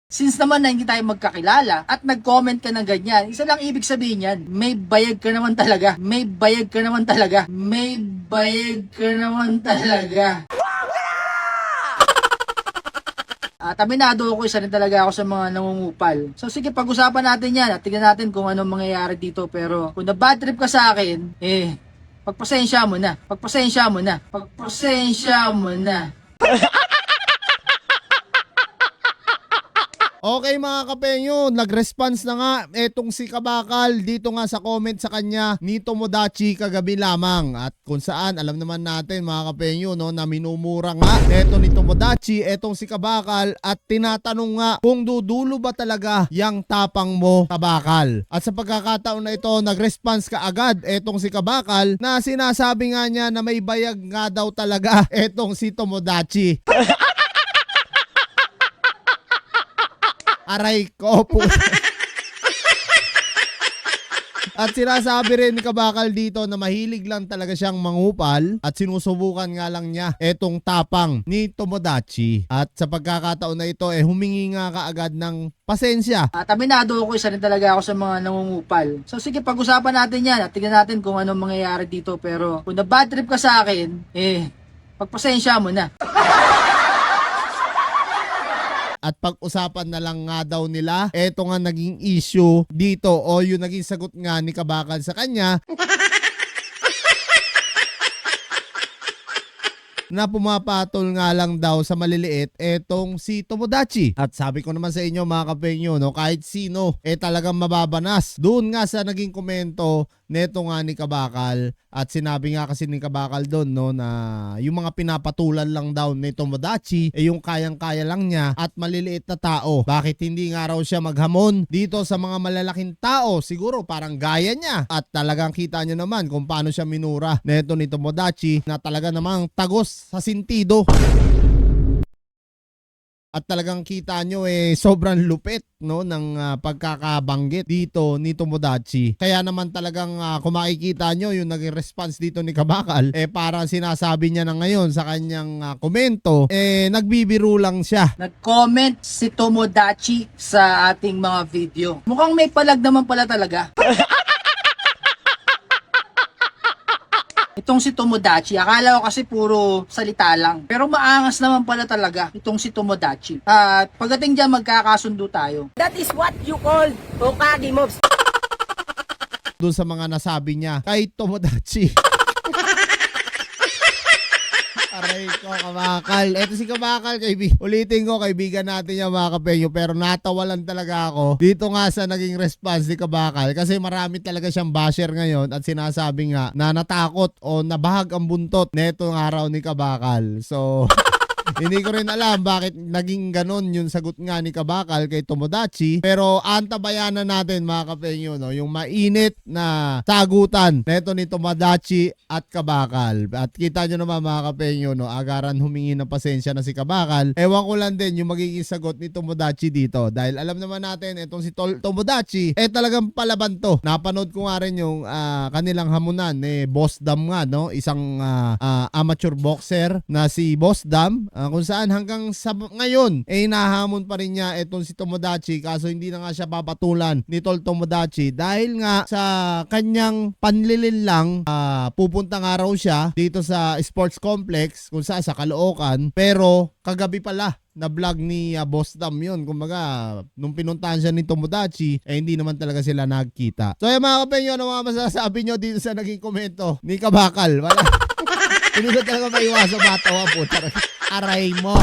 Since naman na hindi tayo magkakilala at nag-comment ka ng ganyan, isa lang ibig sabihin yan, may bayag ka naman talaga. May bayag ka naman talaga. May bayag ka naman talaga. Aminado ako, isa rin talaga ako sa mga nangungupal. So sige, pag-usapan natin yan at tignan natin kung anong mangyayari dito. Pero kung na-bad trip ka sa akin, pagpasensya mo na. Pagpasensya mo na. Pagpasensya mo na. Okay mga kapenyo, nag-response na nga etong si Kabakal dito nga sa comment sa kanya ni Tomodachi kagabi lamang. At kung saan alam naman natin mga kapenyo no, na minumura nga eto ni Tomodachi etong si Kabakal at tinatanong nga kung dudulo ba talaga yang tapang mo, Kabakal. At sa pagkakataon na ito, nag-response ka agad etong si Kabakal na sinasabi nga niya na may bayag nga daw talaga etong si Tomodachi. Aray ko po. At sinasabi rin ni Kabakal dito na mahilig lang talaga siyang mangupal at sinusubukan nga lang niya etong tapang ni Tomodachi. At sa pagkakataon na ito humingi nga kaagad ng pasensya. Aminado ako, isa rin talaga ako sa mga nangungupal. So sige, pag-usapan natin yan at tignan natin kung anong mangyayari dito. Pero kung na-bad trip ka sa akin, pagpasensya mo na. At pag-usapan na lang nga daw nila, eto nga naging issue dito o yung naging sagot nga ni Kabakal sa kanya na pumapatol nga lang daw sa maliliit etong si Tomodachi. At sabi ko naman sa inyo mga kapengyo, no, kahit sino talagang mababanas. Doon nga sa naging komento neto nga ni Kabakal at sinabi nga kasi ni Kabakal doon no, na yung mga pinapatulan lang daw ni Tomodachi yung kayang-kaya lang niya at maliliit na tao. Bakit hindi nga raw siya maghamon dito sa mga malalaking tao? Siguro parang gaya niya. At talagang kita nyo naman kung paano siya minura neto ni Tomodachi na talaga namang tagos sa sentido. At talagang kita nyo sobrang lupit no ng pagkakabanggit dito ni Tomodachi. Kaya naman talagang kung makikita nyo yung naging response dito ni Kabakal, parang sinasabi niya na ngayon sa kanyang komento, nagbibiro lang siya. Nag-comment si Tomodachi sa ating mga video. Mukhang may palag naman pala talaga. Itong si Tomodachi, akala ko kasi puro salita lang. Pero maangas naman pala talaga itong si Tomodachi. At pagdating dyan, magkakasundo tayo. That is what you call Hokage moves. Doon sa mga nasabi niya kay Tomodachi. Aray ko, Kabakal. Eto si Kabakal, ulitin ko, kaibigan natin yung mga kapenyo, pero natawalan talaga ako dito nga sa naging response ni Kabakal kasi marami talaga siyang basher ngayon at sinasabi nga na natakot o nabahag ang buntot netong araw ni Kabakal. So hindi ko rin alam bakit naging ganon yung sagot nga ni Kabakal kay Tomodachi. Pero antabayanan natin mga kapenyo no, yung mainit na sagutan neto ni Tomodachi at Kabakal. At kita nyo naman mga kapenyo no, agaran humingi ng pasensya na si Kabakal. Ewan ko lang din yung magiging sagot ni Tomodachi dito. Dahil alam naman natin itong si Tomodachi talagang palaban to. Napanood ko nga rin yung kanilang hamunan Boss Dam nga no, isang amateur boxer na si Boss Dam. Kung saan hanggang sa ngayon nahamon pa rin niya itong si Tomodachi, kaso hindi na nga siya papatulan ni Tol Tomodachi dahil nga sa kanyang panlilin lang. Pupunta nga raw siya dito sa sports complex kung saan sa Caloocan, pero kagabi pala na vlog ni Boss Dam yun. Kumbaga nung pinuntahan siya ni Tomodachi hindi naman talaga sila nagkita. So yung mga kapenyo, ano mga masasabi nyo dito sa naging komento ni Kabakal? Wala. Hindi ko talaga maiwasan matawa po. Aray mo.